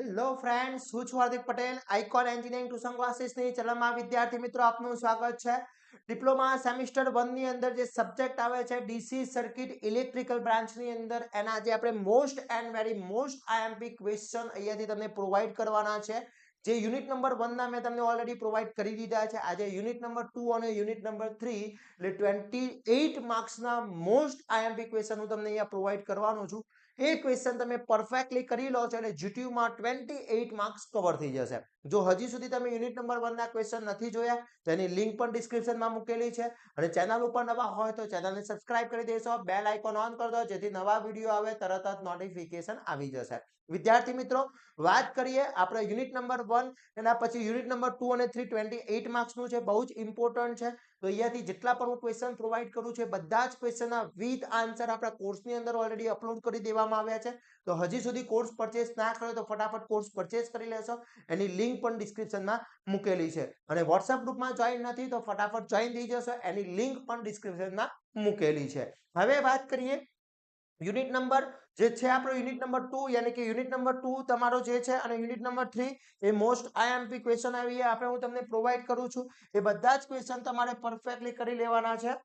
Hello friends, હું છું Hardik Patel. Icon engineering tuition ક્લાસીસની ચેનલમાં વિદ્યાર્થી મિત્રો આપનું સ્વાગત છે. ડિપ્લોમા સેમિસ્ટર 1 ની અંદર જે સબ્જેક્ટ આવે છે ડીસી સર્કિટ ઇલેક્ટ્રિકલ બ્રાન્ચની અંદર એના જે આપણે most and very most IMP question અહીંયાથી તમને પ્રોવાઈડ કરવાના છે. જે યુનિટ નંબર 1 ના મેં તમને ઓલરેડી પ્રોવાઈડ કરી દીધા છે. આજે યુનિટ નંબર 2 અને યુનિટ નંબર 3 એટલે 28 માર્ક્સના મોસ્ટ આઈએમપી ક્વેશ્ચન હું તમને અહીંયા પ્રોવાઈડ કરવાનો છું. એ ક્વેશ્ચન તમે પરફેક્ટલી કરી લો છો એટલે જીટીયુ માં 28 માર્ક્સ કવર થઈ જશે. જો હજી સુધી તમે યુનિટ નંબર 1 ના ક્વેશ્ચન નથી જોયા તો એની લિંક પણ ડિસ્ક્રિપ્શનમાં મૂકેલી છે અને ચેનલ ઉપર નવા હોય તો ચેનલને સબસ્ક્રાઇબ કરી દેશો, બેલ આઇકોન ઓન કરી દો જેથી નવા વિડિયો આવે તરત જ નોટિફિકેશન આવી જશે. વિદ્યાર્થી મિત્રો, વાત કરીએ આપણે યુનિટ નંબર 1 એના પછી યુનિટ નંબર 2 અને 3 28 માર્ક્સનું છે. બહુ જ ઇમ્પોર્ટન્ટ છે. તો અહીંયાથી જેટલા પણ હું ક્વેશ્ચન પ્રોવાઈડ કરું છું બધા જ ક્વેશ્ચનના વિથ આન્સર આપણા કોર્સની અંદર ઓલરેડી અપલોડ કરી દેવામાં આવ્યા છે. તો હજી સુધી કોર્સ પરચેસ ના કર્યો તો ફટાફટ કોર્સ પરચેસ કરી લેશો. એની લિંક પણ ડિસ્ક્રિપ્શનમાં મૂકેલી છે અને વોટ્સએપ ગ્રુપમાં જોઈન નથી તો ફટાફટ જોઈન થઈ જશો. એની લિંક પણ ડિસ્ક્રિપ્શનમાં મૂકેલી છે. હવે વાત કરીએ યુનિટ નંબર જે છે આપણો યુનિટ નંબર 2 યાની કે યુનિટ નંબર 2 તમારો જે છે અને યુનિટ નંબર 3 એ મોસ્ટ આઈએમપી ક્વેશ્ચન આવી આપણે હું તમને પ્રોવાઈડ કરું છું. એ બધા જ ક્વેશ્ચન તમારે પરફેક્ટલી કરી લેવાના છે.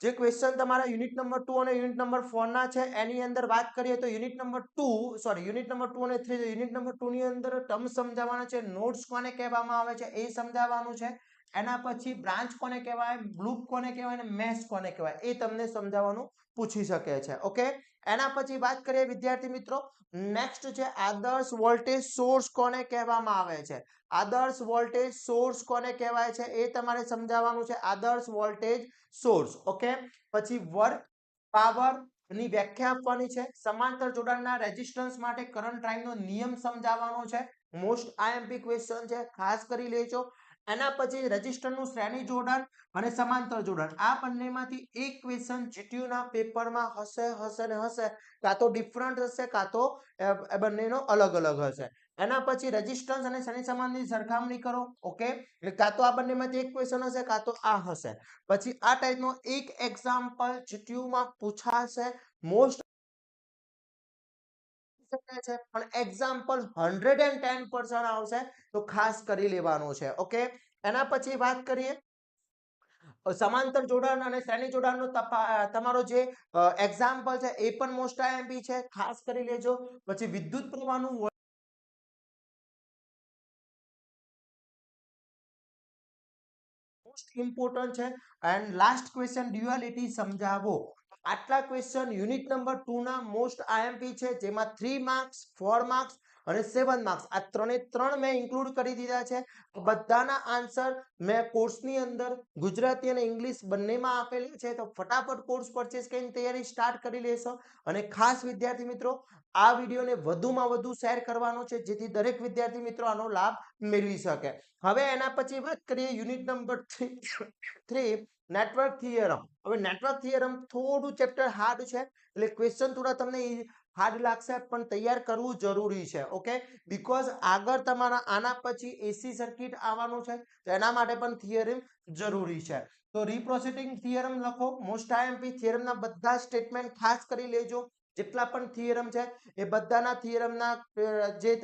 જે ક્વેશ્ચન તમારા યુનિટ નંબર 2 અને યુનિટ નંબર 4 ના છે એની અંદર વાત કરીએ તો યુનિટ નંબર 2 અને 3 યુનિટ નંબર 2 ની અંદર ટર્મ સમજાવવાના છે, નોડ્સ કોને કહેવામાં આવે છે એ સમજાવવાનું છે. એના પછી બ્રાન્ચ કોને કહેવાય, લૂપ કોને કહેવાય અને મેશ કોને કહેવાય એ તમને સમજાવવાનું પૂછી શકે છે. ઓકે, એના પછી વાત કરીએ વિદ્યાર્થી મિત્રો, નેક્સ્ટ છે આદર્શ વોલ્ટેજ સોર્સ કોને કહેવામાં આવે છે. આદર્શ વોલ્ટેજ સોર્સ કોને કહેવાય છે એ તમારે સમજાવવાનું છે. આદર્શ વોલ્ટેજ સોર્સ. ઓકે, પછી વર્ક પાવર ની વ્યાખ્યા આપવાની છે. સમાંતર જોડાણના રેઝિસ્ટન્સ માટે કરંટ લાઈનનો નિયમ સમજાવવાનો છે. મોસ્ટ આઈએમપી ક્વેશ્ચન છે, ખાસ કરી લેજો. એના પછી રેઝિસ્ટરનું શ્રેણી જોડાણ અને સમાંતર જોડાણ આ બંનેમાંથી એક ક્વેશ્ચન જીટીયુ ના પેપરમાં હશે. કાં તો ડિફરન્ટ હશે કાં તો બંનેનો અલગ અલગ હશે. એના પછી રેઝિસ્ટન્સ અને શ્રેણી સમાંતરની સરખામણી કરો. ઓકે, કાં તો આ બંનેમાંથી એક ક્વેશ્ચન હશે કાં તો આ હશે. પછી આ ટાઈપનો એક એક્ઝામ્પલ જીટીયુ માં પૂછાશે. મોસ્ટ છે પણ એક્ઝામ્પલ 110% આવશે તો ખાસ કરી લેવાનું છે. ઓકે, એના પછી વાત કરીએ સમાંતર જોડાણ અને શ્રેણી જોડાણનો તમારો જે એક્ઝામ્પલ છે એ પણ મોસ્ટ આઈએમપી છે, ખાસ કરી લેજો. પછી વિદ્યુત પ્રવાહનું મોસ્ટ ઇમ્પોર્ટન્ટ છે. એન્ડ લાસ્ટ ક્વેશ્ચન ડ્યુઆલિટી સમજાવો. આટલા ક્વેશ્ચન યુનિટ નંબર 2 ના મોસ્ટ આઈએમપી છે જેમાં 3 માર્ક્સ, 4 માર્ક્સ અને 7 માર્ક્સ આ ત્રણ મેં ઇન્ક્લુડ કરી દીધા છે. બધાના આન્સર મેં કોર્સની અંદર ગુજરાતી અને ઇંગ્લિશ બંનેમાં આપેલા છે. તો ફટાફટ કોર્સ પરચેસ કરીને તૈયારી સ્ટાર્ટ કરી લેશો. અને ખાસ વિદ્યાર્થી મિત્રો, આ વિડીયોને વધુમાં વધુ શેર કરવાનો છે જેથી દરેક વિદ્યાર્થી મિત્રો આનો લાભ મેળવી શકે. હવે એના પછી વાત કરીએ યુનિટ નંબર 3 નેટવર્ક થિયરમ. હવે નેટવર્ક થિયરમ થોડું ચેપ્ટર હાર્ડ છે એટલે ક્વેશ્ચન થોડા તમને હાર્ડ લાગશે પણ તૈયાર કરવું જરૂરી છે. ઓકે, બીકોઝ આગળ તમારા આના પછી એસી સર્કિટ આવવાનું છે તો એના માટે પણ થિયરમ જરૂરી છે. તો રીપ્રોસેટિંગ થિયરમ લખો. મોસ્ટ આઈએમપી થિયરમના બધા સ્ટેટમેન્ટ ખાસ કરી લેજો. જેટલા પણ થિયરમ છે એ બધાના થિયરમના જે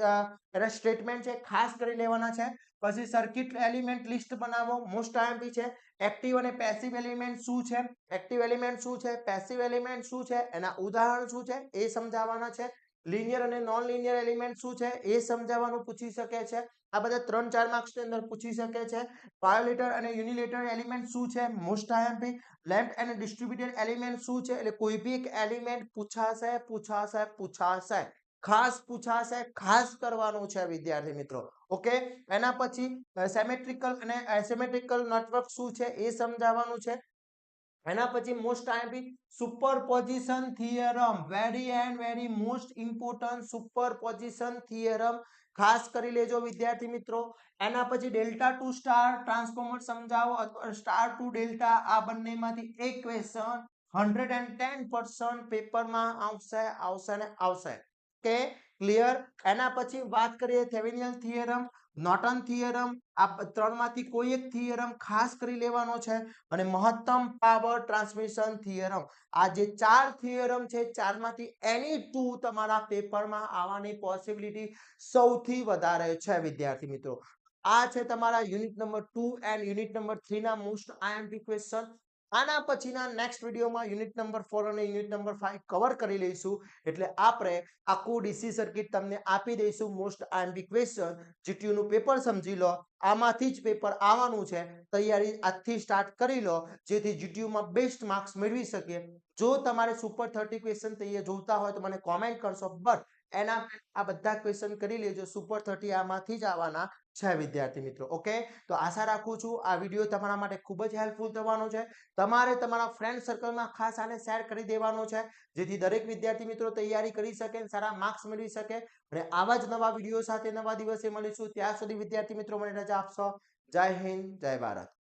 સ્ટેટમેન્ટ છે ખાસ કરી લેવાના છે. પછી સર્કિટ એલિમેન્ટ લિસ્ટ બનાવો. મોસ્ટ આઈએમપી છે. એક્ટિવ અને પેસિવ એલિમેન્ટ શું છે, એક્ટિવ એલિમેન્ટ શું છે, પેસિવ એલિમેન્ટ શું છે, એના ઉદાહરણ શું છે એ સમજાવવાના છે. લિનિયર અને નોન લિનિયર એલિમેન્ટ શું છે એ સમજાવવાનું પૂછી શકે છે. આ બધા 3-4 માર્ક્સ ની અંદર પૂછી શકે છે. બાયોલેટર અને યુનિલેટર એલિમેન્ટ શું છે, મોસ્ટ આઈએમપી. લેમ્પ અને ડિસ્ટ્રીબ્યુટેડ એલિમેન્ટ શું છે, એટલે કોઈ બી એક એલિમેન્ટ પૂછાશે. ખાસ પૂછાશે, ખાસ કરવાનું છે વિદ્યાર્થી મિત્રો. ઓકે, એના પછી સિમેટ્રિકલ અને એસિમેટ્રિકલ નેટવર્ક શું છે એ સમજાવવાનું છે. એના પછી most IMP superposition theorem, very most important superposition theorem ખાસ કરી લેજો વિદ્યાર્થી મિત્રો. એના પછી ડેલ્ટા ટુ સ્ટાર ટ્રાન્સફોર્મર સમજાવો અથવા સ્ટાર ટુ ડેલ્ટા આ બંનેમાંથી એક ક્વેશ્ચન 110% પેપરમાં આવશે. કે ક્લિયર. એના પછી વાત કરીએ થેવેનિન થિયરમ. નોર્ટન થિયરમ, આ ત્રણમાંથી કોઈ એક થિયરમ ખાસ કરી લેવાનો છે અને મહત્તમ પાવર ટ્રાન્સમિશન થિયરમ. આ જે ચાર થિયરમ છે, ચારમાંથી એની ટુ તમારા પેપરમાં આવવાની પોસિબિલિટી સૌથી વધારે છે વિદ્યાર્થી મિત્રો. આ છે તમારા unit number 2 and unit number 3 ના મોસ્ટ આઈએમપી ક્વેશ્ચન. આના પછીના નેક્સ્ટ વિડીયોમાં યુનિટ નંબર 4 અને યુનિટ નંબર 5 કવર કરી લઈશું. એટલે આપણે આખું ડીસી સર્કિટ તમને આપી દઈશું મોસ્ટ આઈએમપી ક્વેશ્ચન. જીટીયુ નું પેપર સમજી લો, આમાંથી જ પેપર આવવાનું છે. તૈયારી આજથી સ્ટાર્ટ કરી લો જેથી જીટીયુ માં બેસ્ટ માર્ક્સ મેળવી શકીએ. જો તમારે સુપર 30 ક્વેશ્ચન તૈયાર જોતા હોય તો મને કોમેન્ટ કરશો, બટ એના આ બધા ક્વેશ્ચન કરી લેજો. સુપર 30 આમાંથી જ આવવાના છે વિદ્યાર્થી મિત્રો. ઓકે, તો આશા રાખું છું આ વિડીયો તમારા માટે ખૂબ જ હેલ્પફુલ થવાનો છે. તમારે તમારા ફ્રેન્ડ સર્કલમાં ખાસ આને શેર કરી દેવાનો છે જેથી દરેક વિદ્યાર્થી મિત્રો તૈયારી કરી શકે, સારા માર્ક્સ મેળવી શકે. અને આવા જ નવા વિડીયો સાથે નવા દિવસે મળીશું. ત્યાં સુધી વિદ્યાર્થી મિત્રો મને રજા આપશો. જય હિન્દ, જય ભારત.